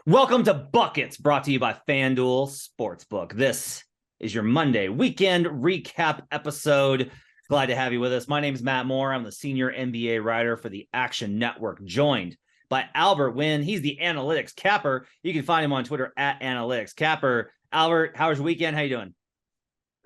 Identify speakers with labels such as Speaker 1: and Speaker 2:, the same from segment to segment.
Speaker 1: Welcome to Buckets, brought to you by FanDuel Sportsbook. This is your Monday weekend recap episode. Glad to have you with us. My name is Matt Moore. I'm the senior NBA writer for the Action Network, joined by Albert Wynn. He's the Analytics Capper. You can find him on Twitter at Analytics Capper. Albert, how was your weekend? How you doing?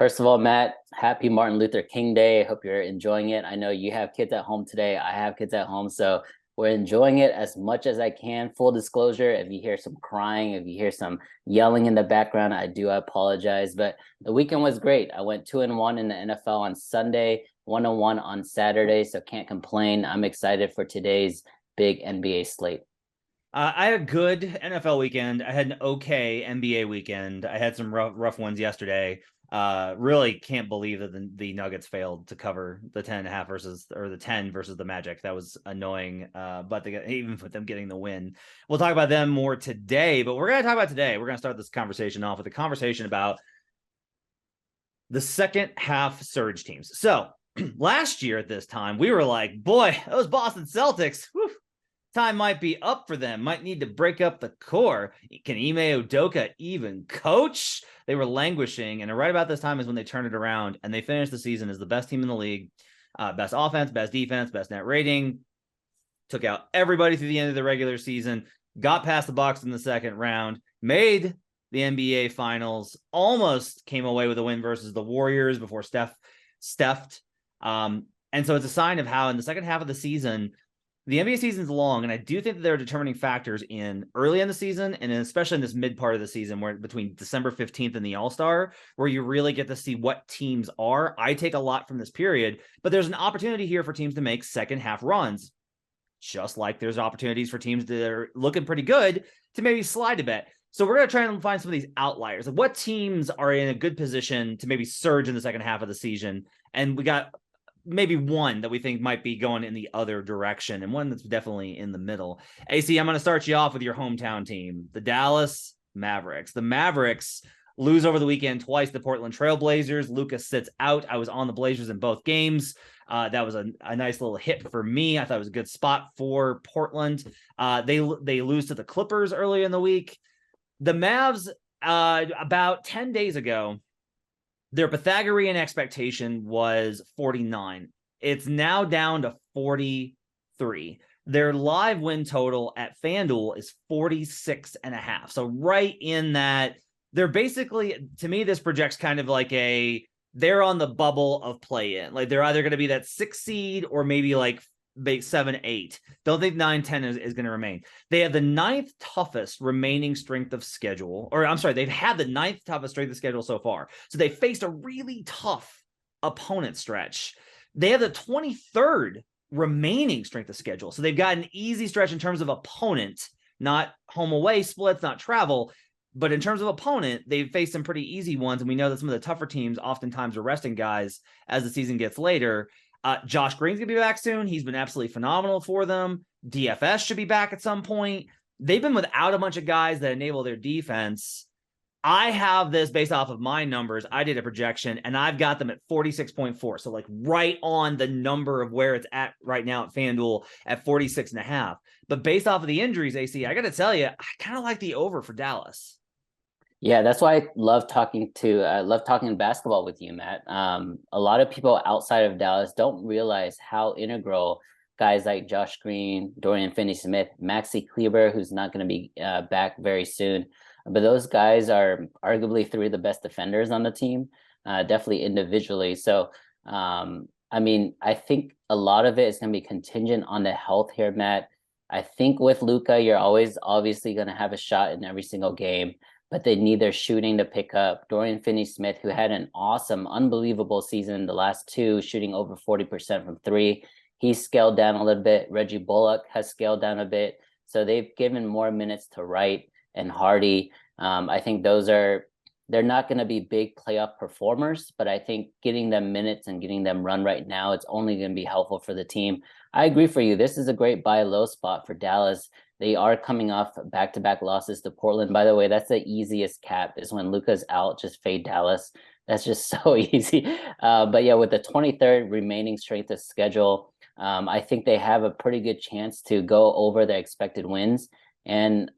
Speaker 2: First of all, Matt, happy Martin Luther King Day. I hope you're enjoying it. I know you have kids at home today. I have kids at home, so we're enjoying it as much as I can. Full disclosure, if you hear some crying, if you hear some yelling in the background, I apologize. But the weekend was great. I went 2-1 in the NFL on Sunday, 1-1 on Saturday, so can't complain. I'm excited for today's big NBA slate.
Speaker 1: I had a good NFL weekend. I had an okay NBA weekend. I had some rough ones yesterday. Really can't believe that the Nuggets failed to cover the 10.5 the 10 versus the Magic. That was annoying. But even with them getting the win, we'll talk about them more today. But we're going to talk about today. We're going to start this conversation off with a conversation about the second half surge teams. So last year at this time, we were like, boy, those Boston Celtics, whew, time might be up for them. Might need to break up the core. Can Ime Udoka even coach? They were languishing, and right about this time is when they turned it around, and they finished the season as the best team in the league, best offense, best defense, best net rating, took out everybody through the end of the regular season, got past the Bucks in the second round, made the NBA Finals, almost came away with a win versus the Warriors before Steph. And so it's a sign of how in the second half of the season, the NBA season's long, and I do think that there are determining factors in early in the season, and especially in this mid part of the season, where between December 15th and the All-Star, where you really get to see what teams are. I take a lot from this period, but there's an opportunity here for teams to make second half runs, just like there's opportunities for teams that are looking pretty good to maybe slide a bit. So we're going to try and find some of these outliers. Like what teams are in a good position to maybe surge in the second half of the season, and we got maybe one that we think might be going in the other direction and one that's definitely in the middle. AC, I'm going to start you off with your hometown team, the Dallas Mavericks. The Mavericks lose over the weekend twice to the Portland Trailblazers. Lucas sits out. I was on the Blazers in both games. That was a nice little hit for me. I thought it was a good spot for Portland. They lose to the Clippers early in the week. The Mavs, about 10 days ago, their Pythagorean expectation was 49. It's now down to 43. Their live win total at FanDuel is 46.5. So right in that, they're basically, to me, this projects kind of like they're on the bubble of play-in. Like they're either going to be that 6 seed or maybe like 7, 8. Don't think 9, 10 is going to remain. They have the 9th toughest remaining strength of schedule, or I'm sorry, they've had the 9th toughest strength of schedule so far. So they faced a really tough opponent stretch. They have the 23rd remaining strength of schedule. So they've got an easy stretch in terms of opponent, not home away splits, not travel. But in terms of opponent, they've faced some pretty easy ones. And we know that some of the tougher teams oftentimes are resting guys as the season gets later. Josh Green's going to be back soon. He's been absolutely phenomenal for them. DFS should be back at some point. They've been without a bunch of guys that enable their defense. I have this based off of my numbers. I did a projection, and I've got them at 46.4. So like right on the number of where it's at right now at FanDuel at 46.5. But based off of the injuries, AC, I got to tell you, I kind of like the over for Dallas.
Speaker 2: Yeah, that's why I love talking basketball with you, Matt. A lot of people outside of Dallas don't realize how integral guys like Josh Green, Dorian Finney-Smith, Maxi Kleber, who's not going to be back very soon, but those guys are arguably 3 of the best defenders on the team, definitely individually. So, I mean, I think a lot of it is going to be contingent on the health here, Matt. I think with Luka, you're always obviously going to have a shot in every single game, but they need their shooting to pick up. Dorian Finney-Smith, who had an awesome, unbelievable season the last 2, shooting over 40% from 3. He's scaled down a little bit. Reggie Bullock has scaled down a bit. So they've given more minutes to Wright and Hardy. I think they're not going to be big playoff performers, but I think getting them minutes and getting them run right now, it's only going to be helpful for the team. I agree for you. This is a great buy low spot for Dallas. They are coming off back-to-back losses to Portland. By the way, that's the easiest cap, is when Luka's out, just fade Dallas. That's just so easy. But yeah, with the 23rd remaining strength of schedule, I think they have a pretty good chance to go over their expected wins. And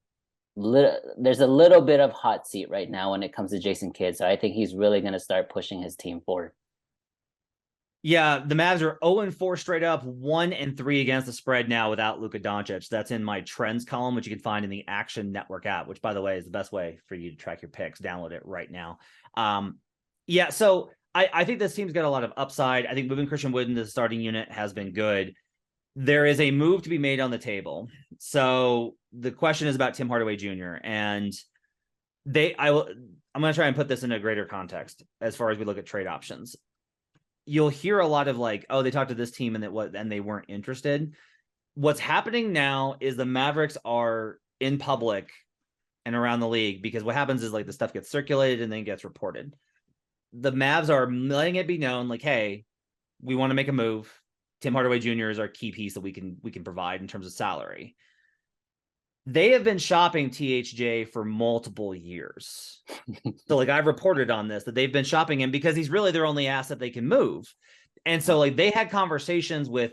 Speaker 2: there's a little bit of hot seat right now when it comes to Jason Kidd. So I think he's really going to start pushing his team forward.
Speaker 1: Yeah, the Mavs are 0-4 straight up, 1-3 against the spread now without Luka Doncic. That's in my trends column, which you can find in the Action Network app, which, by the way, is the best way for you to track your picks. Download it right now. Yeah, so I think this team's got a lot of upside. I think moving Christian Wood into the starting unit has been good. There is a move to be made on the table. So the question is about Tim Hardaway Jr. And I'm going to try and put this in a greater context as far as we look at trade options. You'll hear a lot of like, oh, they talked to this team and they weren't interested. What's happening now is the Mavericks are in public and around the league, because what happens is like the stuff gets circulated and then gets reported. The Mavs are letting it be known, like, hey, we want to make a move. Tim Hardaway Jr. is our key piece that we can provide in terms of salary. They have been shopping THJ for multiple years. So like I've reported on this, that they've been shopping him because he's really their only asset they can move. And so like they had conversations with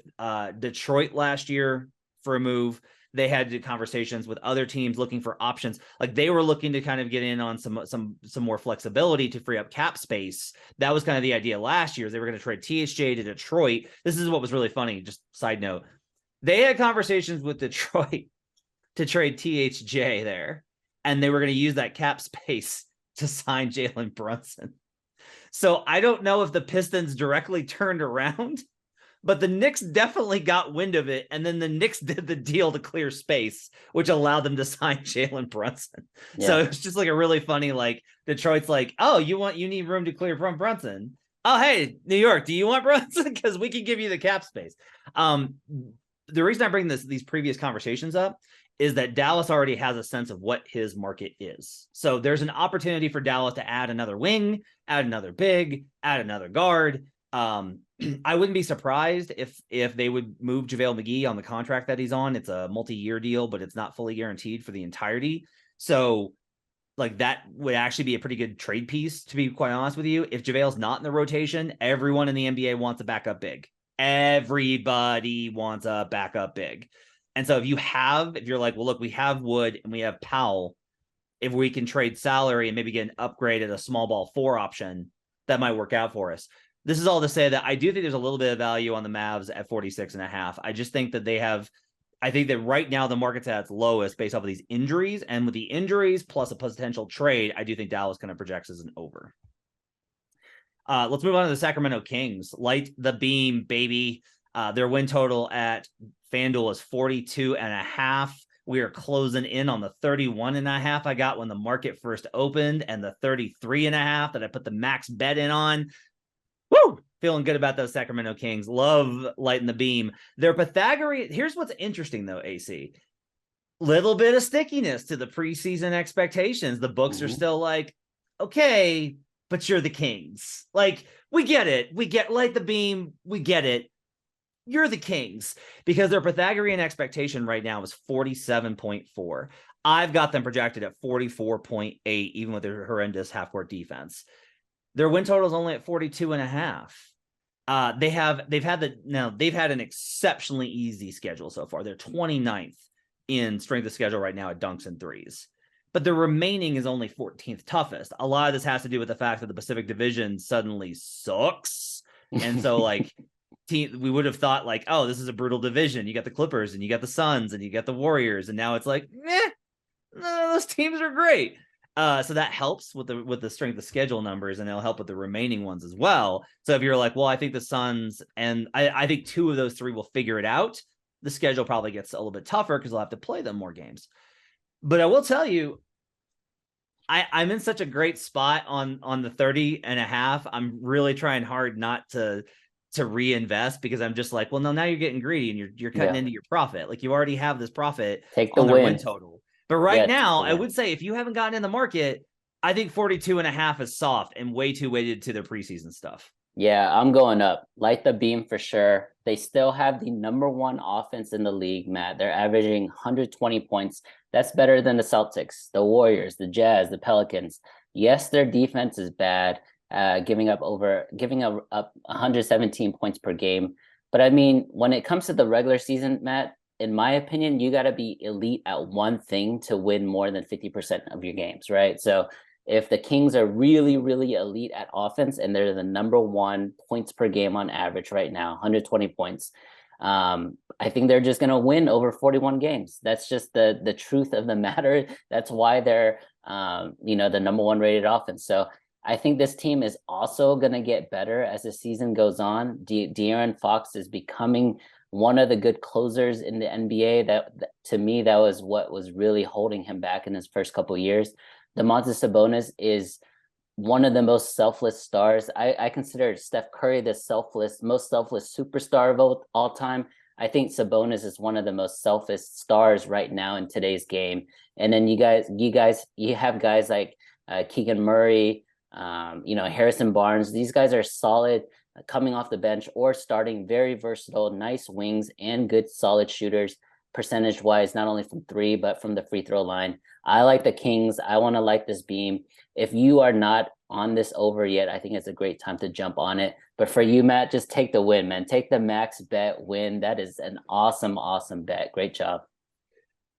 Speaker 1: Detroit last year for a move. They had conversations with other teams looking for options. Like they were looking to kind of get in on some more flexibility to free up cap space. That was kind of the idea last year. They were going to trade THJ to Detroit. This is what was really funny. Just side note. They had conversations with Detroit to trade THJ there, and they were going to use that cap space to sign Jalen Brunson. So I don't know if the Pistons directly turned around, but the Knicks definitely got wind of it, and then the Knicks did the deal to clear space, which allowed them to sign Jalen Brunson. Yeah. So it was just like a really funny, like Detroit's like, oh, you need room to clear from Brunson. Oh, hey, New York, do you want Brunson? Because we can give you the cap space. The reason I bring these previous conversations up is that Dallas already has a sense of what his market is. So there's an opportunity for Dallas to add another wing, add another big, add another guard. I wouldn't be surprised if they would move JaVale McGee on the contract that he's on. It's a multi-year deal, but it's not fully guaranteed for the entirety. So like that would actually be a pretty good trade piece, to be quite honest with you. If JaVale's not in the rotation, everyone in the NBA wants a backup big. Everybody wants a backup big. And so if you're like, well, look, we have Wood and we have Powell, if we can trade salary and maybe get an upgrade at a small ball 4 option, that might work out for us. This is all to say that I do think there's a little bit of value on the Mavs at 46.5. I just think that I think that right now the market's at its lowest based off of these injuries. And with the injuries plus a potential trade, I do think Dallas kind of projects as an over. Let's move on to the Sacramento Kings. Light the beam, baby. Their win total at FanDuel is 42.5. We are closing in on the 31.5 I got when the market first opened, and the 33.5 that I put the max bet in on. Woo! Feeling good about those Sacramento Kings. Love lighting the beam. Their Pythagorean. Here's what's interesting though, AC. Little bit of stickiness to the preseason expectations. The books are still like, okay, but you're the Kings. Like, we get it. We get light the beam. We get it. You're the Kings, because their Pythagorean expectation right now is 47.4. I've got them projected at 44.8, even with their horrendous half-court defense. Their win total is only at 42.5. They've had an exceptionally easy schedule so far. They're 29th in strength of schedule right now at dunks and threes, but the remaining is only 14th toughest. A lot of this has to do with the fact that the Pacific Division suddenly sucks. And so like we would have thought like, oh, this is a brutal division. You got the Clippers and you got the Suns and you got the Warriors. And now it's like, no, those teams are great. So that helps with the strength of schedule numbers, and it'll help with the remaining ones as well. So if you're like, well, I think the Suns, and I think 2 of those 3 will figure it out, the schedule probably gets a little bit tougher because they'll have to play them more games. But I will tell you, I'm in such a great spot on the 30.5. I'm really trying hard not to reinvest, because I'm just like, well, no, now you're getting greedy and you're cutting into your profit. Like you already have this profit on the win total. But right now, I would say if you haven't gotten in the market, I think 42.5 is soft and way too weighted to their preseason stuff.
Speaker 2: Yeah, I'm going up. Light the beam for sure. They still have the #1 offense in the league, Matt. They're averaging 120 points. That's better than the Celtics, the Warriors, the Jazz, the Pelicans. Yes, their defense is bad, giving up 117 points per game. But I mean, when it comes to the regular season, Matt, in my opinion, you got to be elite at one thing to win more than 50% of your games, right? So if the Kings are really, really elite at offense and they're the number one points per game on average right now, 120 points, I think they're just going to win over 41 games. That's just the truth of the matter. That's why they're, the number one rated offense. So I think this team is also going to get better as the season goes on. De'Aaron Fox is becoming one of the good closers in the NBA. That to me, that was what was really holding him back in his first couple of years. Domantas Sabonis is one of the most selfless stars. I consider Steph Curry the most selfless superstar of all time. I think Sabonis is one of the most selfish stars right now in today's game. And then you have guys like Keegan Murray, Harrison Barnes. These guys are solid coming off the bench or starting, very versatile, nice wings and good solid shooters percentage wise, not only from three, but from the free throw line. I like the Kings. I want to like this beam. If you are not on this over yet, I think it's a great time to jump on it. But for you, Matt, just take the win, man. Take the max bet win. That is an awesome, awesome bet. Great job.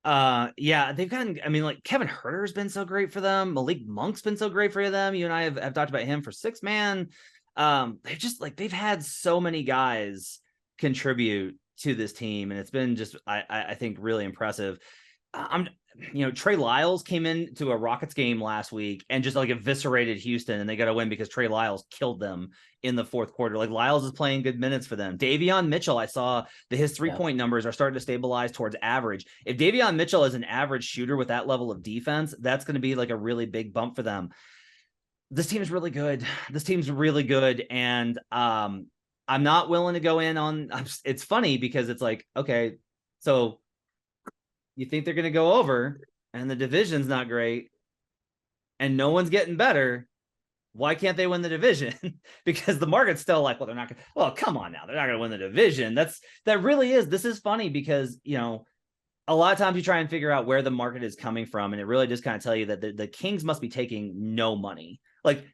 Speaker 1: Yeah, they've gotten, I mean, like Kevin Huerter's been so great for them. Malik Monk's been so great for them. You and I have talked about him for six man. They've just they've had so many guys contribute to this team, and it's been just I think really impressive. Trey Lyles came into a Rockets game last week and just eviscerated Houston, and they got to win because Trey Lyles killed them in the fourth quarter. Lyles is playing good minutes for them. Davion Mitchell, I saw that his 3-point numbers are starting to stabilize towards average. If Davion Mitchell is an average shooter with that level of defense, that's going to be a really big bump for them. This team is really good. And I'm not willing to go in on. It's funny because it's okay, so you think they're going to go over, and the division's not great, and no one's getting better. Why can't they win the division? Because the market's still well, they're not going to. Well, come on now, they're not going to win the division. That really is. This is funny because a lot of times you try and figure out where the market is coming from, and it really just kind of tell you that the Kings must be taking no money.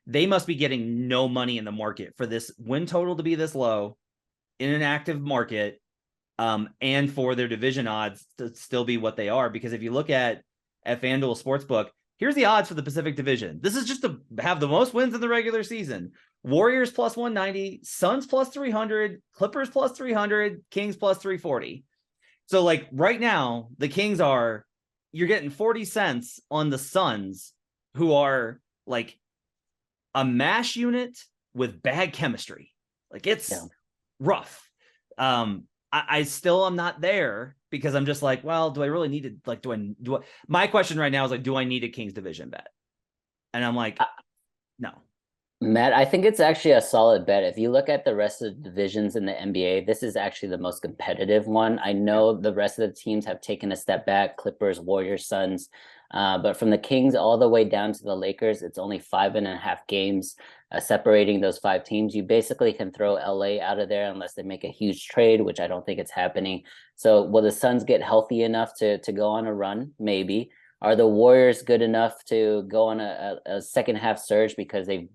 Speaker 1: They must be getting no money in the market for this win total to be this low in an active market, and for their division odds to still be what they are. Because if you look at FanDuel Sportsbook, here's the odds for the Pacific Division. This is just to have the most wins in the regular season. Warriors plus 190, Suns plus 300, Clippers plus 300, Kings plus 340. So right now, the Kings you're getting 40 cents on the Suns, who are a mash unit with bad chemistry. It's rough. I still am not there because I'm just well, do I really need to my question right now is do I need a Kings division bet? And I'm no.
Speaker 2: Matt, I think it's actually a solid bet. If you look at the rest of the divisions in the NBA, this is actually the most competitive one. I know the rest of the teams have taken a step back, Clippers, Warriors, Suns. But from the Kings all the way down to the Lakers, it's only 5.5 games separating those 5 teams. You basically can throw LA out of there unless they make a huge trade, which I don't think it's happening. So will the Suns get healthy enough to go on a run? Maybe. Are the Warriors good enough to go on a second half surge because they've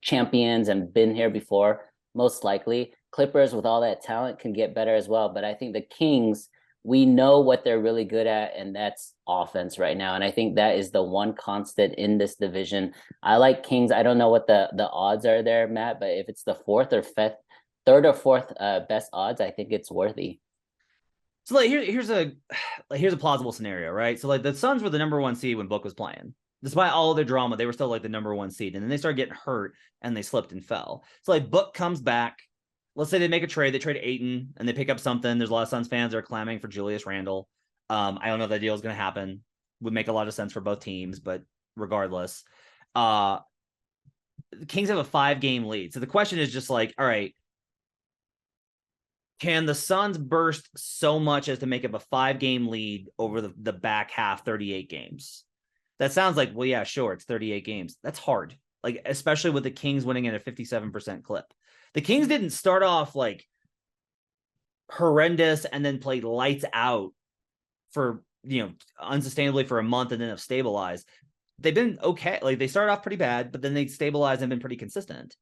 Speaker 2: champions and been here before? Most likely. Clippers with all that talent can get better as well. But I think the Kings, we know what they're really good at, and that's offense right now. And I think that is the one constant in this division. I like Kings. I don't know what the odds are there, Matt, but if it's the third or fourth best odds, I think it's worthy.
Speaker 1: So here's a plausible scenario, right? So the Suns were the number 1 seed when Book was playing. Despite all of their drama, they were still the number 1 seed. And then they started getting hurt and they slipped and fell. So Book comes back. Let's say they make a trade. They trade Ayton and they pick up something. There's a lot of Suns fans that are clamoring for Julius Randle. I don't know if that deal is going to happen. Would make a lot of sense for both teams, but regardless, the Kings have a 5-game lead. So the question is just all right, can the Suns burst so much as to make up a 5-game lead over the back half 38 games? That sounds well, yeah, sure, it's 38 games. That's hard, especially with the Kings winning at a 57% clip. The Kings didn't start off horrendous and then play lights out for, unsustainably for a month and then have stabilized. They've been okay. They started off pretty bad, but then they stabilized and been pretty consistent.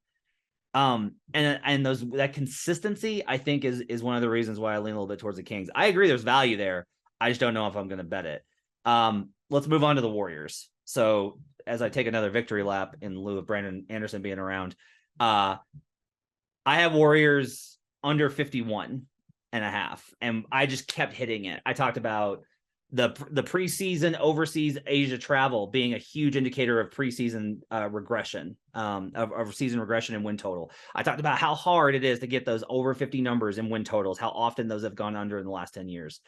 Speaker 1: And that consistency, I think, is one of the reasons why I lean a little bit towards the Kings. I agree there's value there. I just don't know if I'm going to bet it. Let's move on to the Warriors. So as I take another victory lap in lieu of Brandon Anderson being around, I have Warriors under 51.5, and I just kept hitting it. I talked about the preseason overseas Asia travel being a huge indicator of preseason regression, of season regression and win total. I talked about how hard it is to get those over 50 numbers in win totals, how often those have gone under in the last 10 years.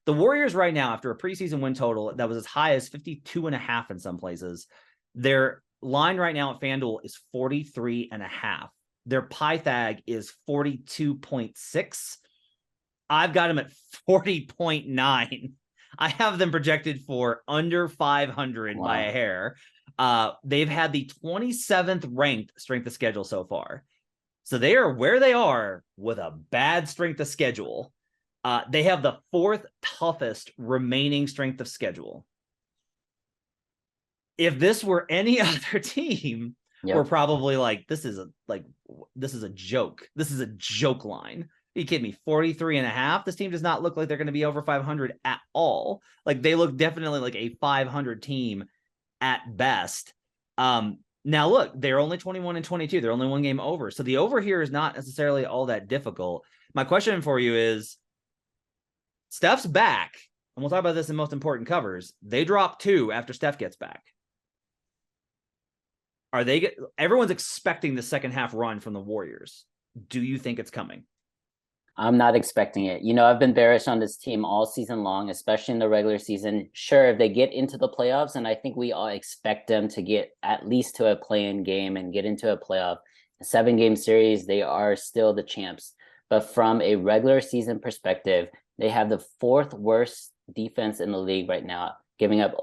Speaker 1: The Warriors right now, after a preseason win total that was as high as 52.5 in some places, their line right now at FanDuel is 43.5. Their Pythag is 42.6. I've got them at 40.9. I have them projected for under 500 by a hair. They've had the 27th ranked strength of schedule so far. So they are where they are with a bad strength of schedule. They have the 4th toughest remaining strength of schedule. If this were any other team, we're probably like, this is a joke. This is a joke line. Are you kidding me? 43.5. This team does not look like they're going to be over 500 at all. Like, they look definitely like a 500 team at best. Now look, they're only 21-22. They're only one game over. So the over here is not necessarily all that difficult. My question for you is, Steph's back, and we'll talk about this in most important covers. They drop 2 after Steph gets back. Everyone's expecting the second half run from the Warriors. Do you think it's coming?
Speaker 2: I'm not expecting it. I've been bearish on this team all season long, especially in the regular season. Sure, if they get into the playoffs, and I think we all expect them to get at least to a play-in game and get into a playoff, a 7-game series, they are still the champs. But from a regular season perspective, they have the 4th worst defense in the league right now, giving up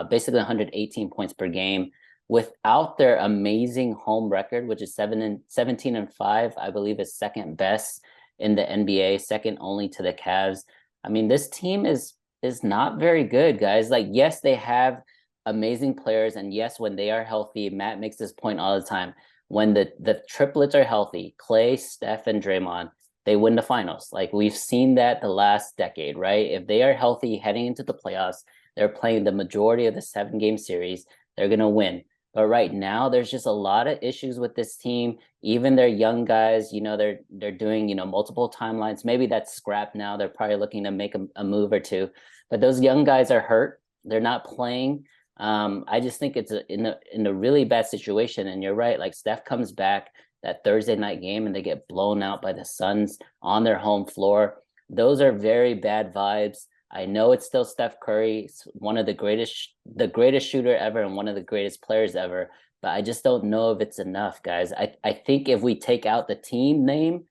Speaker 2: basically 118 points per game. Without their amazing home record, which is 17-5, I believe is second best in the NBA, second only to the Cavs. I mean, this team is not very good, guys. Like, yes, they have amazing players, and yes, when they are healthy, Matt makes this point all the time. When the triplets are healthy, Clay, Steph, and Draymond, they win the finals. Like, we've seen that the last decade, right? If they are healthy heading into the playoffs, they're playing the majority of the 7-game series, they're going to win. But right now, there's just a lot of issues with this team. Even their young guys, they're doing, multiple timelines. Maybe that's scrapped now. They're probably looking to make a move or two. But those young guys are hurt. They're not playing. I just think it's in a really bad situation. And you're right. Like, Steph comes back that Thursday night game and they get blown out by the Suns on their home floor. Those are very bad vibes. I know it's still Steph Curry, one of the greatest shooter ever and one of the greatest players ever, but I just don't know if it's enough, guys. I think if we take out the team name,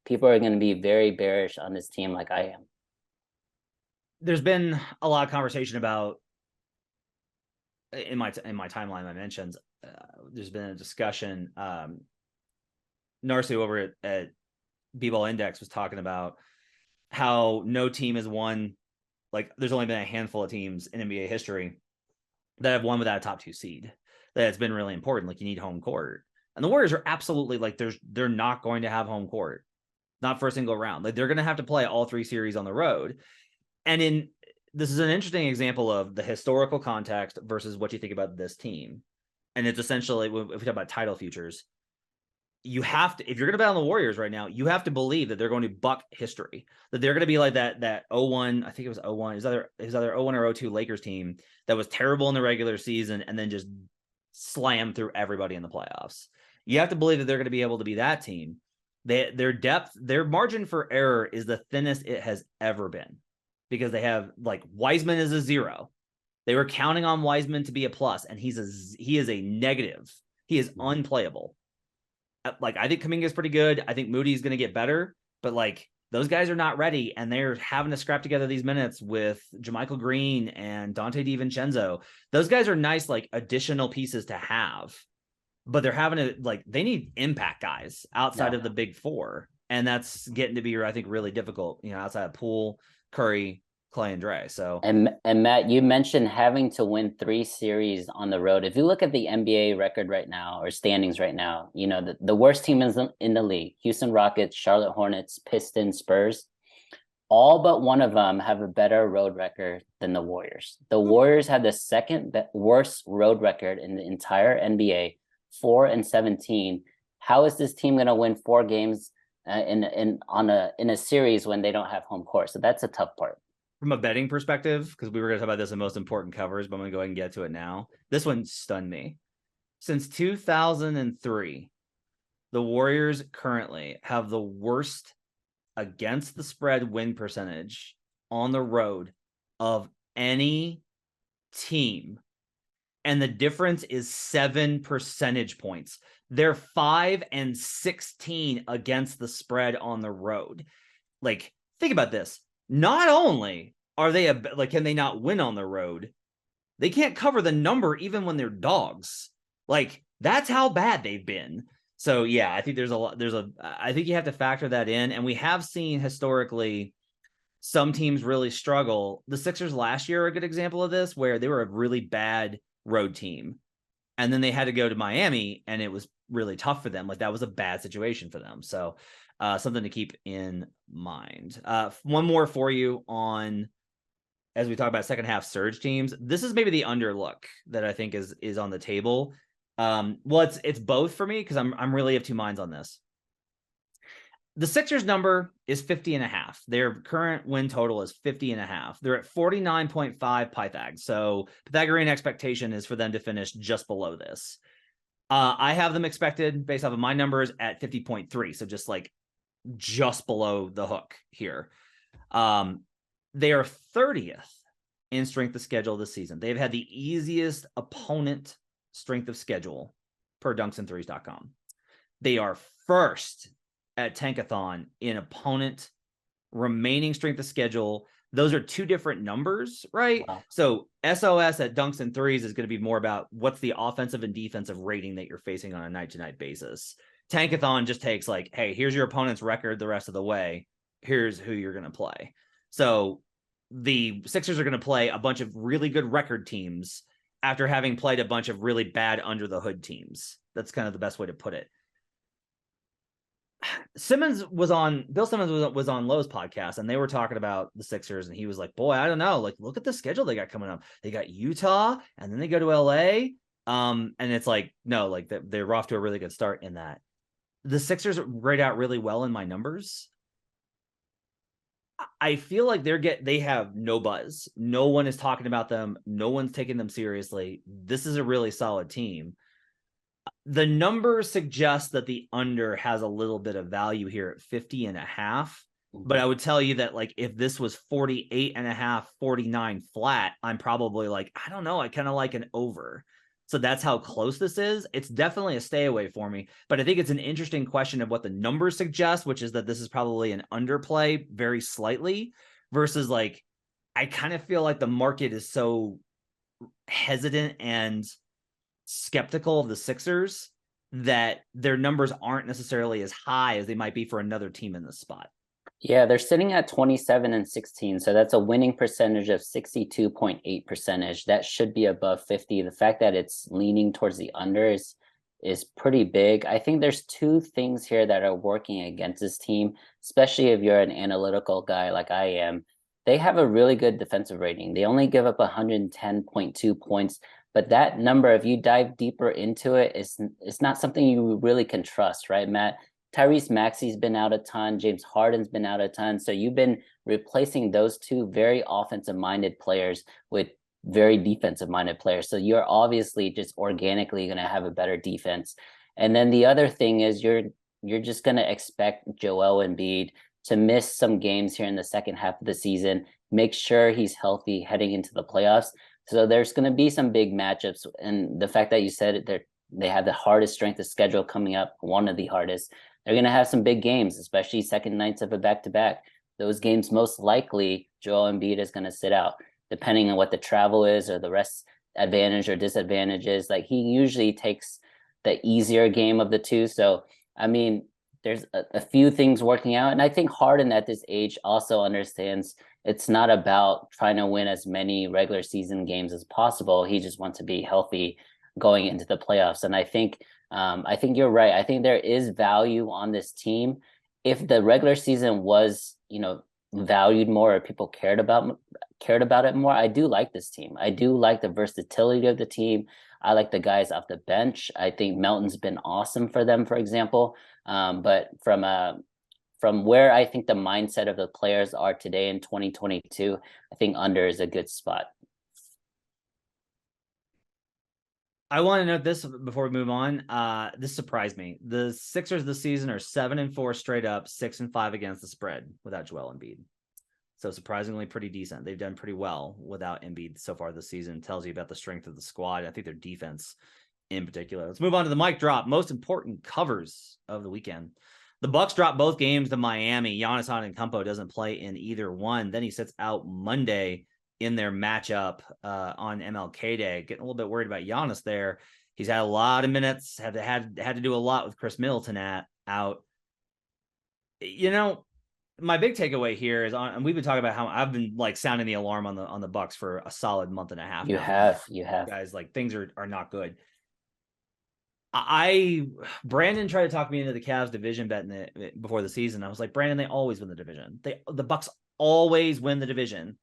Speaker 2: people are going to be very bearish on this team like I am.
Speaker 1: There's been a lot of conversation about, in my timeline I mentioned, there's been a discussion. Narsu over at B-Ball Index was talking about how no team has won, like, there's only been a handful of teams in NBA history that have won without a top 2 seed. That's been really important. Like, you need home court. And the Warriors are absolutely, like, they're not going to have home court. Not for a single round. Like, they're going to have to play all 3 series on the road. And this is an interesting example of the historical context versus what you think about this team. And it's essentially, if we talk about title futures, you have to, if you're going to bet on the Warriors right now, you have to believe that they're going to buck history, that they're going to be like that 01, I think it was 01, his other 01 or 02 Lakers team that was terrible in the regular season and then just slammed through everybody in the playoffs. You have to believe that they're going to be able to be that team. Their depth, their margin for error is the thinnest it has ever been, because they have, like, Wiseman is a 0. They were counting on Wiseman to be a plus, and he is a negative. He is unplayable. Like, I think Kuminga is pretty good. I think Moody's going to get better, but, like, those guys are not ready, and they're having to scrap together these minutes with JaMychal Green and Dante DiVincenzo. Those guys are nice, like, additional pieces to have, but they're having to, like, they need impact guys outside of the big 4, and that's getting to be, I think, really difficult, outside of Poole, Curry, Clay and Dre. So
Speaker 2: And Matt, you mentioned having to win 3 series on the road. If you look at the NBA record right now or standings right now, you know, the worst team is in the league, Houston Rockets, Charlotte Hornets, Pistons, Spurs, all but one of them have a better road record than the Warriors. The Warriors have the second worst road record in the entire NBA, 4-17. How is this team going to win 4 games in a series when they don't have home court? So that's a tough part.
Speaker 1: from a betting perspective, because we were going to talk about this in most important covers, but I'm going to go ahead and get to it now. This one stunned me. Since 2003, the Warriors currently have the worst against the spread win percentage on the road of any team. And the difference is 7 percentage points. They're 5-16 against the spread on the road. Like, think about this. Not only are they can they not win on the road, they can't cover the number even when they're dogs. Like, that's how bad they've been. So yeah, I think I think you have to factor that in. And we have seen historically some teams really struggle. The Sixers last year are a good example of this, where they were a really bad road team. And then they had to go to Miami, and it was really tough for them. Like, that was a bad situation for them. So something to keep in mind. One more for you on, as we talk about second half surge teams. This is maybe the underlook that I think is on the table. Well, it's both for me, because I'm really of two minds on this. The Sixers number is 50.5. Their current win total is 50.5. They're at 49.5 Pythag. So Pythagorean expectation is for them to finish just below this. I have them expected based off of my numbers at 50.3. So just below the hook here. They are 30th in strength of schedule this season. They've had the easiest opponent strength of schedule per dunksandthrees.com. They are first at Tankathon in opponent remaining strength of schedule. Those are two different numbers, right?
Speaker 2: Wow.
Speaker 1: So SOS at dunks and threes is going to be more about what's the offensive and defensive rating that you're facing on a night-to-night basis. Tankathon just takes hey, here's your opponent's record the rest of the way. Here's who you're going to play. So the Sixers are going to play a bunch of really good record teams after having played a bunch of really bad under the hood teams. That's kind of the best way to put it. Bill Simmons was on Lowe's podcast, and they were talking about the Sixers, and he was like, boy, I don't know. Look at the schedule they got coming up. They got Utah, and then they go to LA. And it's no, they're off to a really good start in that. The Sixers grade out really well in my numbers. I feel like they have no buzz. No one is talking about them. No one's taking them seriously. This is a really solid team. The number suggests that the under has a little bit of value here at 50.5. But I would tell you that if this was 48.5, 49 flat, I'm probably I don't know. I kind of like an over. So that's how close this is. It's definitely a stay away for me. But I think it's an interesting question of what the numbers suggest, which is that this is probably an underplay very slightly versus I kind of feel like the market is so hesitant and skeptical of the Sixers that their numbers aren't necessarily as high as they might be for another team in this spot.
Speaker 2: Yeah, they're sitting at 27-16. So that's a winning percentage of 62.8%. That should be above 50. The fact that it's leaning towards the under is pretty big. I think there's two things here that are working against this team, especially if you're an analytical guy like I am. They have a really good defensive rating. They only give up 110.2 points. But that number, if you dive deeper into it, it's not something you really can trust, right, Matt? Tyrese Maxey's been out a ton. James Harden's been out a ton. So you've been replacing those two very offensive-minded players with very defensive-minded players. So you're obviously just organically going to have a better defense. And then the other thing is you're just going to expect Joel Embiid to miss some games here in the second half of the season, make sure he's healthy heading into the playoffs. So there's going to be some big matchups. And the fact that you said it, they have the hardest strength of schedule coming up, one of the hardest. They're going to have some big games, especially second nights of a back-to-back. Those games, most likely, Joel Embiid is going to sit out, depending on what the travel is or the rest advantage or disadvantage is. He usually takes the easier game of the two. So, I mean, there's a few things working out. And I think Harden at this age also understands it's not about trying to win as many regular season games as possible. He just wants to be healthy going into the playoffs. And I think you're right. I think there is value on this team. If the regular season was, valued more, or people cared about it more, I do like this team. I do like the versatility of the team. I like the guys off the bench. I think Melton's been awesome for them, for example. But from where I think the mindset of the players are today in 2022, I think under is a good spot.
Speaker 1: I want to note this before we move on. This surprised me. The Sixers this season are 7-4 straight up, 6-5 against the spread without Joel Embiid. So surprisingly pretty decent. They've done pretty well without Embiid so far this season. Tells you about the strength of the squad. I think their defense in particular. Let's move on to the mic drop. Most important covers of the weekend. The Bucks drop both games to Miami. Giannis Antetokounmpo doesn't play in either one. Then he sits out Monday in their matchup on MLK Day. Getting a little bit worried about Giannis there. He's had a lot of minutes. Had to do a lot with Chris Middleton out. My big takeaway here is and we've been talking about how I've been like sounding the alarm on the Bucks for a solid month and a half.
Speaker 2: You have
Speaker 1: guys, like things are not good. Brandon tried to talk me into the Cavs division bet before the season. I was like, Brandon, they always win the division. The Bucks always win the division.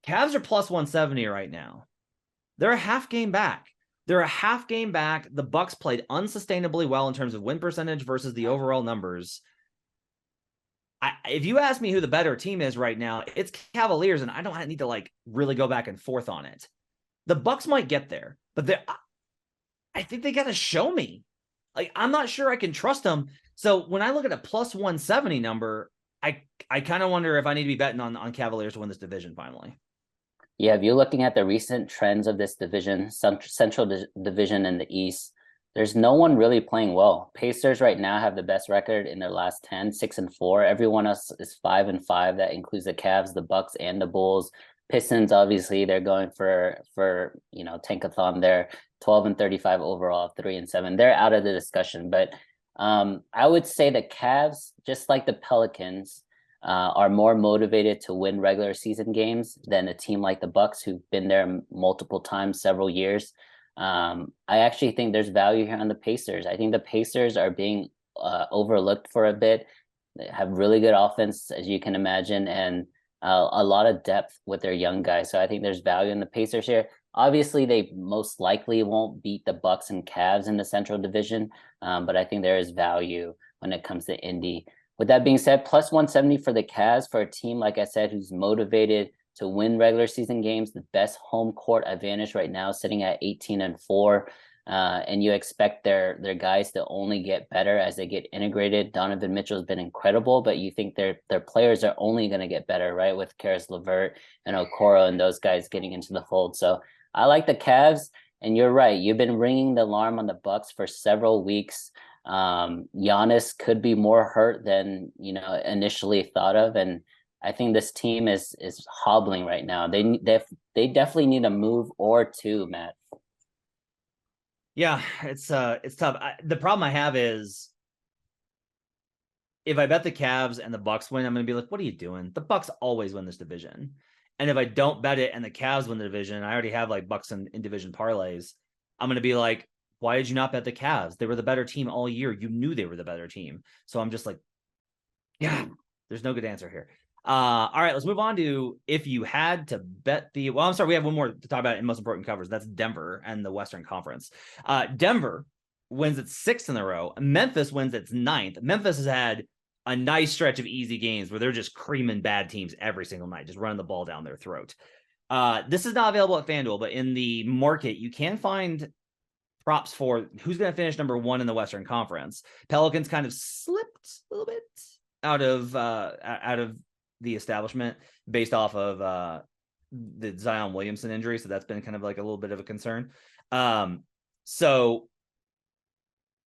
Speaker 1: Cavs are plus 170 right now. They're a half game back. The Bucks played unsustainably well in terms of win percentage versus the overall numbers. If you ask me who the better team is right now, it's Cavaliers, and I don't need to like really go back and forth on it. The Bucks might get there, but I think they got to show me. Like, I'm not sure I can trust them. So when I look at a plus 170 number, I kind of wonder if I need to be betting on Cavaliers to win this division finally.
Speaker 2: Yeah, if you're looking at the recent trends of this division, Central Division in the East, there's no one really playing well. Pacers right now have the best record in their last 10, 6-4. Everyone else is 5-5. That includes the Cavs, the Bucks, and the Bulls. Pistons, obviously, they're going for tankathon. They're 12-35 overall, 3-7. They're out of the discussion. But I would say the Cavs, just like the Pelicans, are more motivated to win regular season games than a team like the Bucks, who've been there multiple times, several years. I actually think there's value here on the Pacers. I think the Pacers are being overlooked for a bit. They have really good offense, as you can imagine, and a lot of depth with their young guys. So I think there's value in the Pacers here. Obviously, they most likely won't beat the Bucks and Cavs in the Central Division, but I think there is value when it comes to Indy. With that being said, plus 170 for the Cavs, for a team, like I said, who's motivated to win regular season games, the best home court advantage right now, sitting at 18-4. And you expect their guys to only get better as they get integrated. Donovan Mitchell has been incredible, but you think their players are only going to get better, right? With Karis LeVert and Okoro and those guys getting into the fold. So I like the Cavs, and you're right. You've been ringing the alarm on the Bucks for several weeks. Giannis could be more hurt than initially thought of, and I think this team is hobbling right now. They definitely need a move or two, Matt.
Speaker 1: Yeah, it's tough. The problem I have is if I bet the Cavs and the Bucks win, I'm going to be like, what are you doing? The Bucks always win this division. And if I don't bet it and the Cavs win the division, I already have like Bucks in division parlays. I'm going to be like, why did you not bet the Cavs? They were the better team all year. You knew they were the better team. So I'm just like, yeah, there's no good answer here. All right, let's move on to if you had to bet the. Well, I'm sorry, we have one more to talk about in most important covers. That's Denver and the Western Conference. Denver wins its 6th in a row. Memphis wins its 9th. Memphis has had a nice stretch of easy games where they're just creaming bad teams every single night, just running the ball down their throat. This is not available at FanDuel, but in the market, you can find props for who's going to finish number 1 in the Western Conference. Pelicans kind of slipped a little bit out of the establishment based off of the Zion Williamson injury. So that's been kind of like a little bit of a concern. So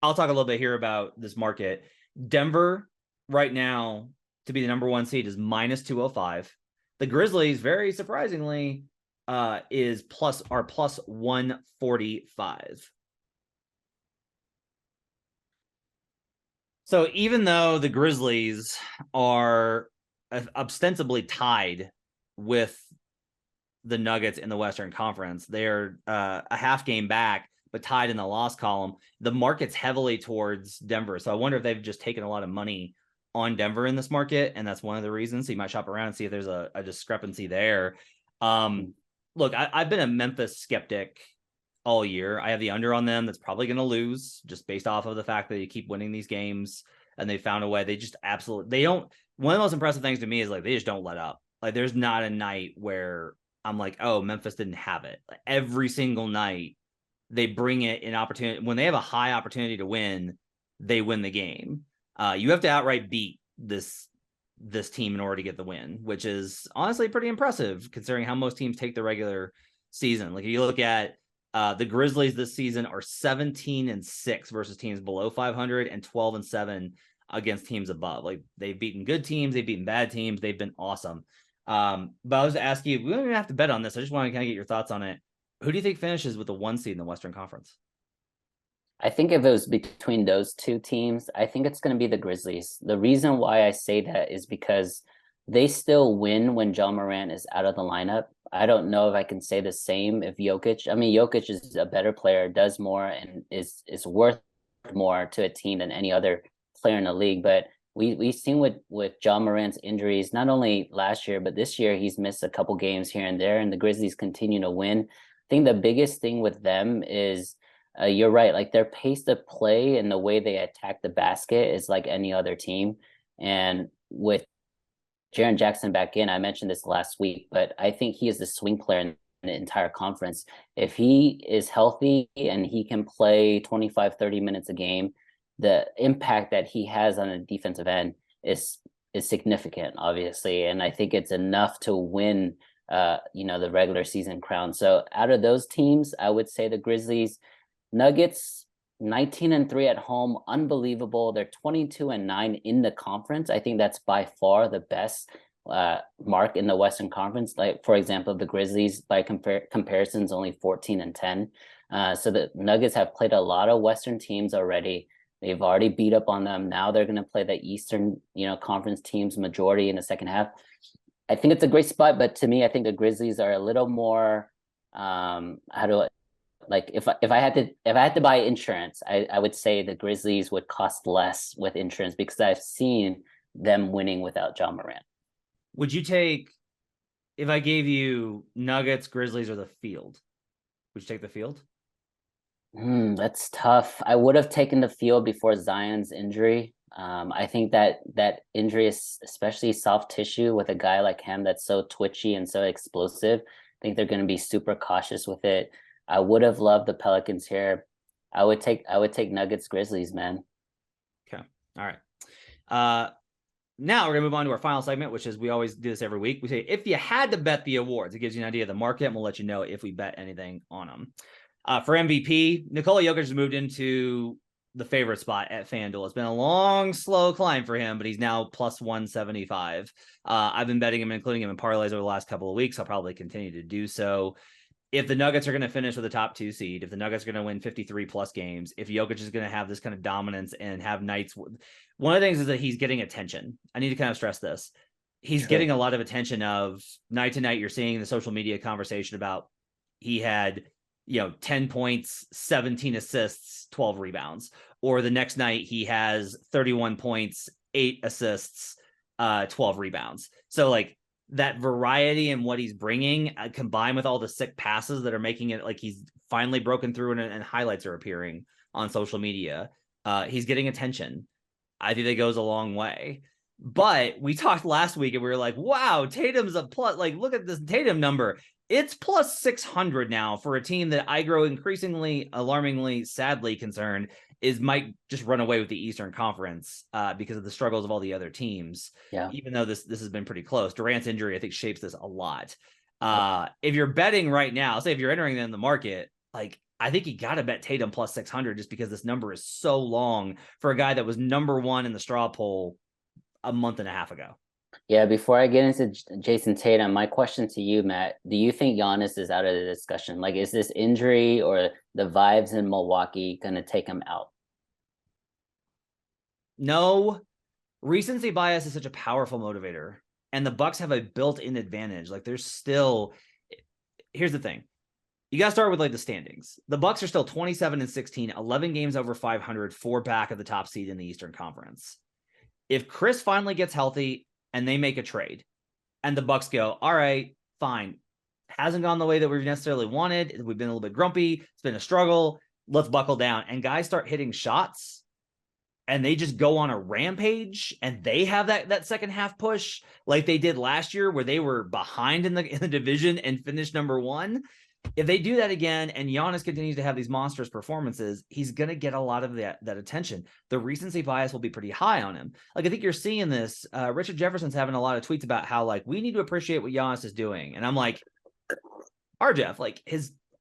Speaker 1: I'll talk a little bit here about this market. Denver right now to be the number 1 seed is minus 205. The Grizzlies, very surprisingly, are plus 145. So even though the Grizzlies are ostensibly tied with the Nuggets in the Western Conference. They're a half game back, but tied in the loss column. The market's heavily towards Denver. So I wonder if they've just taken a lot of money on Denver in this market. And that's one of the reasons. So you might shop around and see if there's a discrepancy there. Look, I've been a Memphis skeptic all year. I have the under on them. That's probably going to lose just based off of the fact that you keep winning these games and they found a way. They just they don't. One of the most impressive things to me is like they just don't let up. Like there's not a night where I'm like, oh, Memphis didn't have it. Like, every single night they bring it in opportunity. When they have a high opportunity to win, they win the game. You have to outright beat this team in order to get the win, which is honestly pretty impressive considering how most teams take the regular season. Like if you look at the Grizzlies this season are 17-6 versus teams below 500 and 12-7 against teams above. Like they've beaten good teams, they've beaten bad teams, they've been awesome. But I was to ask you, we don't even have to bet on this. I just want to kind of get your thoughts on it. Who do you think finishes with the 1 seed in the Western Conference?
Speaker 2: I think if it was between those two teams, I think it's going to be the Grizzlies. The reason why I say that is because they still win when Ja Morant is out of the lineup. I don't know if I can say the same if Jokic. I mean, Jokic is a better player, does more, and is worth more to a team than any other player in the league. But we've seen with Ja Morant's injuries, not only last year but this year, he's missed a couple games here and there, and the Grizzlies continue to win. I think the biggest thing with them is you're right. Like their pace of play and the way they attack the basket is like any other team. And with Jaren Jackson back in, I mentioned this last week, but I think he is the swing player in the entire conference. If he is healthy and he can play 25, 30 minutes a game, the impact that he has on a defensive end is significant, obviously. And I think it's enough to win, the regular season crown. So out of those teams, I would say the Grizzlies. Nuggets 19-3 at home, unbelievable. They're 22-9 in the conference. I think that's by far the best mark in the Western Conference. Like for example, the Grizzlies by comparisons only 14-10. So the Nuggets have played a lot of Western teams already. They've already beat up on them. Now they're going to play the Eastern, conference teams majority in the second half. I think it's a great spot, but to me, I think the Grizzlies are a little more. Like if I had to buy insurance, I would say the Grizzlies would cost less with insurance because I've seen them winning without Ja Morant.
Speaker 1: Would you take, if I gave you Nuggets, Grizzlies, or the field? Would you take the field?
Speaker 2: That's tough. I would have taken the field before Zion's injury. I think that injury is especially soft tissue with a guy like him that's so twitchy and so explosive. I think they're going to be super cautious with it. I would have loved the Pelicans here. I would take Nuggets, Grizzlies, man.
Speaker 1: Okay. All right. Now we're gonna move on to our final segment, which is we always do this every week. We say if you had to bet the awards, it gives you an idea of the market, and we'll let you know if we bet anything on them. For MVP, Nikola Jokic has moved into the favorite spot at FanDuel. It's been a long, slow climb for him, but he's now plus 175. I've been betting him, including him in parlays over the last couple of weeks. I'll probably continue to do so. If the Nuggets are going to finish with a top 2 seed, if the Nuggets are going to win 53 plus games, if Jokic is going to have this kind of dominance and have nights, one of the things is that he's getting attention. I need to kind of stress this. He's getting a lot of attention of night to night. You're seeing the social media conversation about he had, 10 points, 17 assists, 12 rebounds, or the next night he has 31 points, 8 assists, 12 rebounds. So like, that variety and what he's bringing combined with all the sick passes that are making it like he's finally broken through and highlights are appearing on social media. He's getting attention. I think that goes a long way. But we talked last week and we were like, wow, Tatum's a plus. Like, look at this Tatum number. It's plus 600 now for a team that I grow increasingly, alarmingly, sadly concerned might just run away with the Eastern Conference because of the struggles of all the other teams.
Speaker 2: Yeah.
Speaker 1: Even though this has been pretty close. Durant's injury, I think, shapes this a lot. If you're betting right now, say if you're entering in the market, like I think you got to bet Tatum plus 600 just because this number is so long for a guy that was number 1 in the straw poll a month and a half ago.
Speaker 2: Yeah, before I get into Jason Tatum, my question to you, Matt, do you think Giannis is out of the discussion? Like, is this injury or the vibes in Milwaukee going to take him out?
Speaker 1: No. Recency bias is such a powerful motivator and the Bucks have a built-in advantage. Like there's still, here's the thing. You got to start with like the standings. The Bucks are still 27-16, 11 games over 500, 4 back of the top seed in the Eastern Conference. If Chris finally gets healthy and they make a trade and the Bucks go, all right, fine. Hasn't gone the way that we've necessarily wanted. We've been a little bit grumpy. It's been a struggle. Let's buckle down. And guys start hitting shots and they just go on a rampage and they have that second half push like they did last year where they were behind in the division and finished number 1. If they do that again and Giannis continues to have these monstrous performances, he's going to get a lot of that attention. The recency bias will be pretty high on him. Like, I think you're seeing this. Richard Jefferson's having a lot of tweets about how, like, we need to appreciate what Giannis is doing. And I'm like, RJeff, like,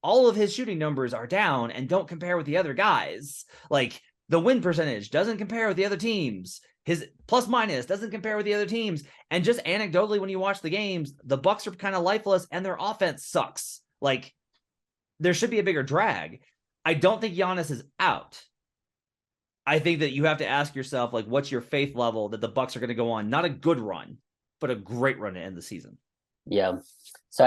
Speaker 1: all of his shooting numbers are down and don't compare with the other guys. Like, the win percentage doesn't compare with the other teams. His plus minus doesn't compare with the other teams. And just anecdotally, when you watch the games, the Bucks are kind of lifeless and their offense sucks. Like, there should be a bigger drag. I don't think Giannis is out. I think that you have to ask yourself, like, what's your faith level that the Bucks are going to go on, not a good run, but a great run to end the season?
Speaker 2: Yeah. So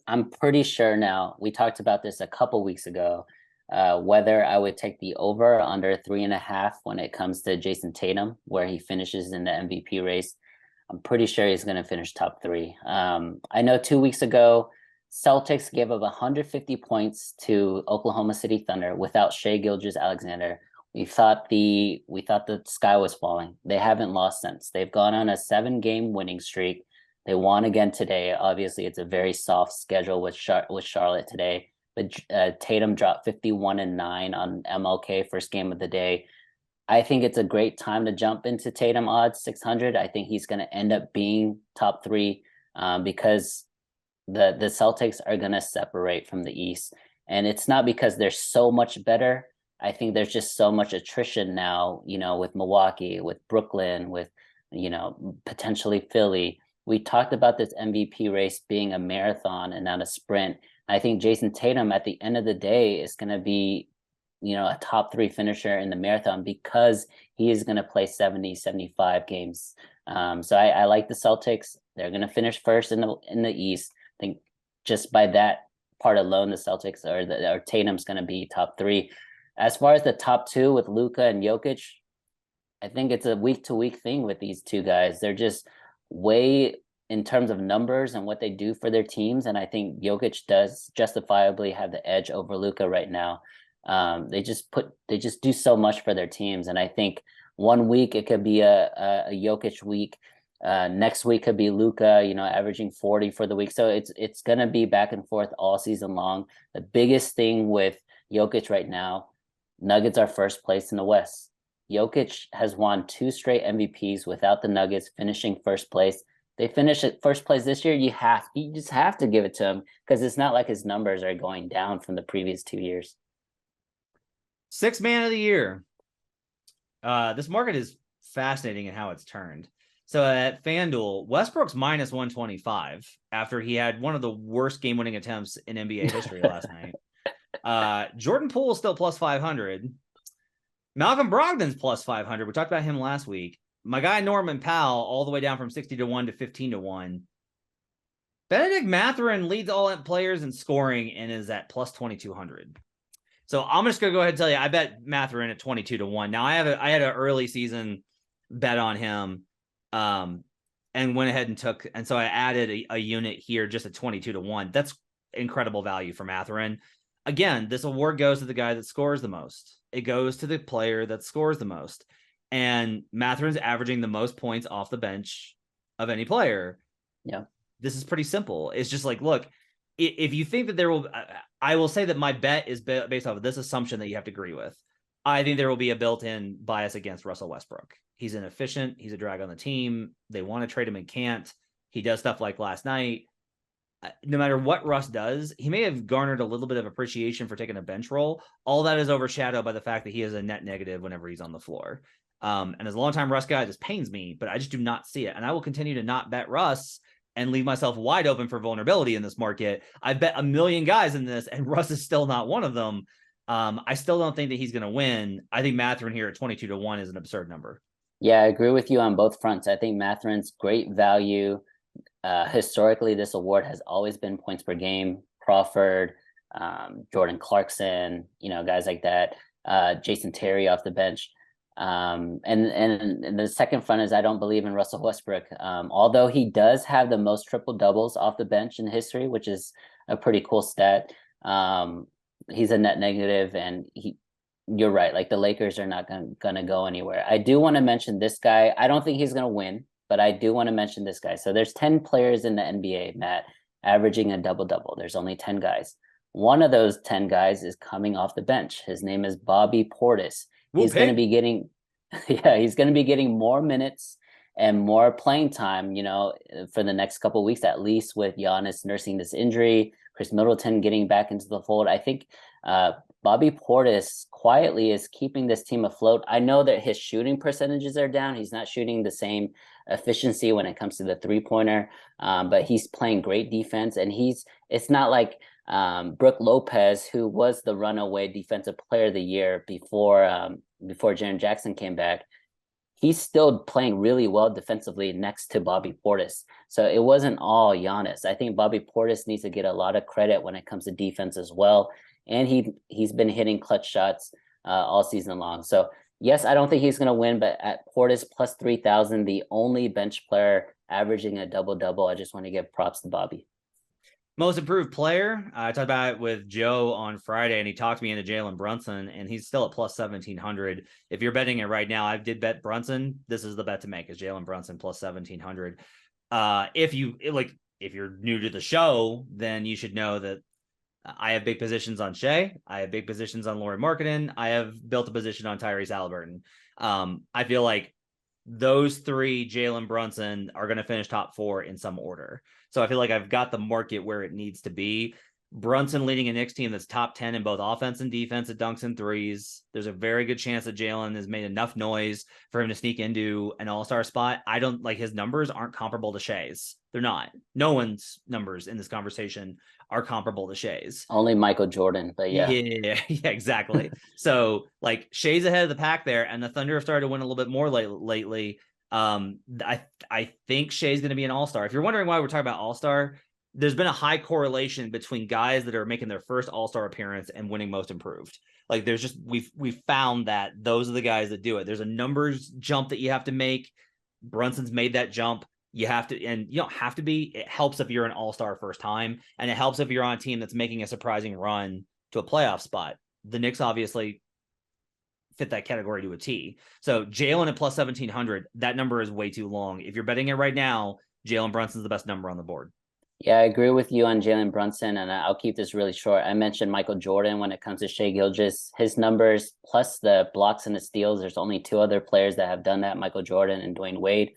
Speaker 2: I'm pretty sure now, we talked about this a couple weeks ago, whether I would take the over or under 3.5 when it comes to Jason Tatum, where he finishes in the MVP race. I'm pretty sure he's going to finish top 3. I know 2 weeks ago, Celtics gave up 150 points to Oklahoma City Thunder without Shai Gilgeous-Alexander. We thought the sky was falling. They haven't lost since. They've gone on a 7-game winning streak. They won again today. Obviously, it's a very soft schedule with Charlotte today. But Tatum dropped 51-9 on MLK, first game of the day. I think it's a great time to jump into Tatum odds 600. I think he's going to end up being top 3 because the Celtics are going to separate from the East. And it's not because they're so much better. I think there's just so much attrition now, with Milwaukee, with Brooklyn, with, potentially Philly. We talked about this MVP race being a marathon and not a sprint. I think Jason Tatum at the end of the day is going to be, a top 3 finisher in the marathon because he is going to play 70, 75 games. So I like the Celtics. They're going to finish first in the East. I think just by that part alone, the Celtics or Tatum's going to be top 3. As far as the top 2 with Luka and Jokic, I think it's a week-to-week thing with these two guys. They're just way in terms of numbers and what they do for their teams, and I think Jokic does justifiably have the edge over Luka right now. They just do so much for their teams, and I think one week it could be a Jokic week. Next week could be Luka, averaging 40 for the week. So it's going to be back and forth all season long. The biggest thing with Jokic right now, Nuggets are first place in the West. Jokic has won 2 straight MVPs without the Nuggets finishing first place. They finished at first place this year. You just have to give it to him because it's not like his numbers are going down from the previous 2 years.
Speaker 1: 6th man of the year. This market is fascinating in how it's turned. So at FanDuel, Westbrook's minus 125 after he had one of the worst game-winning attempts in NBA history last night. Jordan Poole still plus 500. Malcolm Brogdon's plus 500. We talked about him last week. My guy Norman Powell all the way down from 60-1 to 15-1. Benedict Mathurin leads all players in scoring and is at plus 2,200. So I'm just gonna go ahead and tell you, I bet Mathurin at 22-1. Now I had an early season bet on him. And went ahead and so I added a unit here just at 22-1. That's incredible value for Mathurin. Again, this award goes to the guy that scores the most. It goes to the player that scores the most. And Mathurin's averaging the most points off the bench of any player.
Speaker 2: Yeah.
Speaker 1: This is pretty simple. It's just like, look, if you think that I will say that my bet is based off of this assumption that you have to agree with. I think there will be a built-in bias against Russell Westbrook. He's inefficient. He's a drag on the team. They want to trade him and can't. He does stuff like last night. No matter what Russ does, he may have garnered a little bit of appreciation for taking a bench role. All that is overshadowed by the fact that he is a net negative whenever he's on the floor. And as a longtime Russ guy, this pains me, but I just do not see it. And I will continue to not bet Russ and leave myself wide open for vulnerability in this market. I bet a million guys in this, and Russ is still not one of them. I still don't think that he's going to win. I think Mathurin here at 22-1 is an absurd number.
Speaker 2: Yeah, I agree with you on both fronts. I think Mathurin's great value. Historically, this award has always been points per game. Crawford, Jordan Clarkson, guys like that. Jason Terry off the bench. And the second front is I don't believe in Russell Westbrook. Although he does have the most triple doubles off the bench in history, which is a pretty cool stat. He's a net negative, and you're right. Like the Lakers are not gonna go anywhere. I do want to mention this guy. I don't think he's gonna win, but I do want to mention this guy. So there's 10 players in the NBA, Matt, averaging a double-double. There's only 10 guys. One of those 10 guys is coming off the bench. His name is Bobby Portis. He's going to be getting, he's going to be getting more minutes and more playing time, for the next couple of weeks, at least, with Giannis nursing this injury, Chris Middleton getting back into the fold. I think Bobby Portis quietly is keeping this team afloat. I know that his shooting percentages are down. He's not shooting the same efficiency when it comes to the three-pointer, but he's playing great defense, and it's not like Brook Lopez, who was the runaway defensive player of the year before Jaren Jackson came back. He's still playing really well defensively next to Bobby Portis. So it wasn't all Giannis. I think Bobby Portis needs to get a lot of credit when it comes to defense as well. And he's been hitting clutch shots all season long. So yes, I don't think he's going to win, but at Portis plus 3,000, the only bench player averaging a double-double, I just want to give props to Bobby.
Speaker 1: Most improved player. I talked about it with Joe on Friday, and he talked me into Jalen Brunson, and he's still at plus 1,700. If you're betting it right now, I did bet Brunson. This is the bet to make, is Jalen Brunson plus 1,700. If you're new to the show, then you should know that I have big positions on Shea. I have big positions on Lauri Markkanen. I have built a position on Tyrese Halliburton. I feel like those three, Jalen Brunson, are going to finish top 4 in some order. So I feel like I've got the market where it needs to be. Brunson leading a Knicks team that's top 10 in both offense and defense at dunks and threes. There's a very good chance that Jalen has made enough noise for him to sneak into an all-star spot. I don't like his numbers aren't comparable to Shea's. They're not. No one's numbers in this conversation are comparable to Shea's.
Speaker 2: Only Michael Jordan, but yeah.
Speaker 1: Yeah, exactly. So like Shea's ahead of the pack there, and the Thunder have started to win a little bit more lately. I think Shea's going to be an all-star. If you're wondering why we're talking about all-star, there's been a high correlation between guys that are making their first all-star appearance and winning most improved. Like there's just, we've found that those are the guys that do it. There's a numbers jump that you have to make. Brunson's made that jump. You have to, and you don't have to be. It helps if you're an all-star first time, and it helps if you're on a team that's making a surprising run to a playoff spot. The Knicks obviously fit that category to a T. So Jalen at plus 1,700, that number is way too long. If you're betting it right now, Jalen Brunson's the best number on the board.
Speaker 2: Yeah, I agree with you on Jalen Brunson, and I'll keep this really short. I mentioned Michael Jordan when it comes to Shai Gilgeous. His numbers plus the blocks and the steals, there's only 2 other players that have done that, Michael Jordan and Dwayne Wade.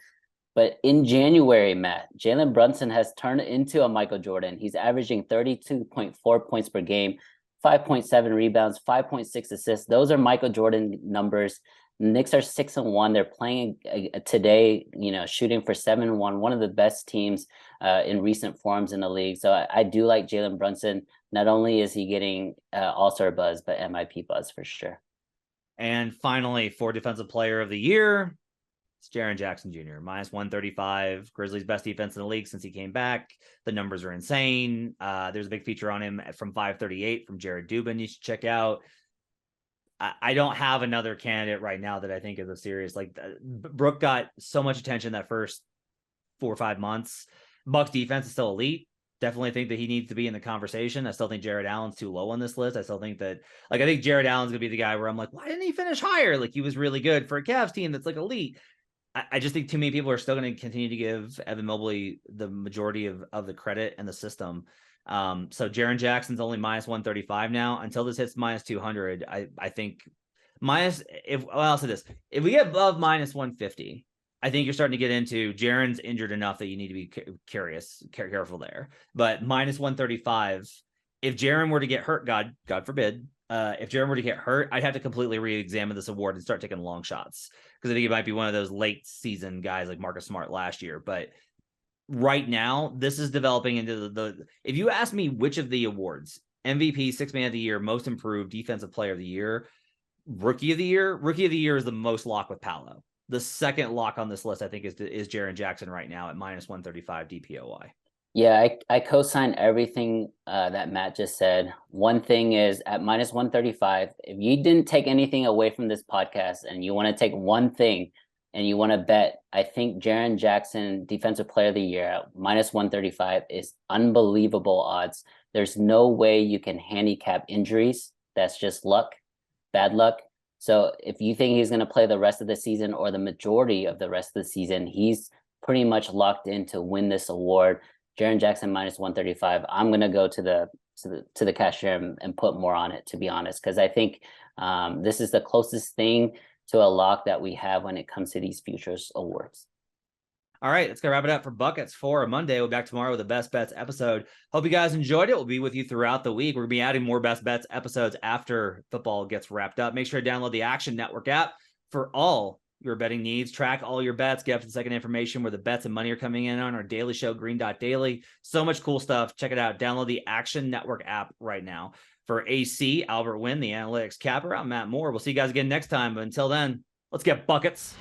Speaker 2: But in January, Matt, Jalen Brunson has turned into a Michael Jordan. He's averaging 32.4 points per game, 5.7 rebounds, 5.6 assists. Those are Michael Jordan numbers. Knicks are 6-1. They're playing today, shooting for 7-1, one of the best teams in recent forms in the league. So I do like Jalen Brunson. Not only is he getting all-star buzz, but MIP buzz for sure.
Speaker 1: And finally, for Defensive Player of the Year, it's Jaren Jackson Jr. minus 135. Grizzlies' best defense in the league since he came back. The numbers are insane. There's a big feature on him from 538 from Jared Dubin you should check out. I don't have another candidate right now that I think is a serious, like Brook got so much attention that first 4 or 5 months. Bucks defense is still elite. Definitely think that he needs to be in the conversation. I still think Jared Allen's too low on this list. I still think that, I think Jared Allen's gonna be the guy where I'm like, why didn't he finish higher? Like he was really good for a Cavs team that's like elite. I just think too many people are still going to continue to give Evan Mobley the majority of the credit and the system. So Jaren Jackson's only minus 135 now. Until this hits minus 200, I think I'll say this. If we get above minus 150, I think you're starting to get into Jaren's injured enough that you need to be careful there. But minus 135, if Jaren were to get hurt, God forbid, if Jaren were to get hurt, I'd have to completely re-examine this award and start taking long shots, because I think it might be one of those late season guys like Marcus Smart last year. But right now, this is developing into the if you ask me which of the awards, MVP, Sixth Man of the Year, Most Improved, Defensive Player of the Year, Rookie of the Year is the most locked with Paolo. the second lock on this list, I think, is Jaren Jackson right now at -135 DPOY.
Speaker 2: Yeah, I co-sign everything that Matt just said. One thing is at -135, if you didn't take anything away from this podcast and you want to take one thing and you want to bet, I think Jaren Jackson, Defensive Player of the Year at -135 is unbelievable odds. There's no way you can handicap injuries. That's just luck, bad luck. So if you think he's going to play the rest of the season or the majority of the rest of the season, he's pretty much locked in to win this award. Jaren Jackson -135. I'm gonna go to the cashier and put more on it, to be honest, because I think this is the closest thing to a lock that we have when it comes to these futures awards.
Speaker 1: All right, let's go wrap it up for Buckets for a Monday. We'll be back tomorrow with a Best Bets episode. Hope you guys enjoyed it. We'll be with you throughout the week. We're gonna be adding more Best Bets episodes after football gets wrapped up. Make sure to download the Action Network app for all your betting needs. Track all your bets, get up to the second information where the bets and money are coming in on our daily show, Green Dot Daily. So much cool stuff. Check it out. Download the Action Network app right now. For AC, Albert Wynn, the analytics capper, I'm Matt Moore. We'll see you guys again next time. But until then, let's get buckets.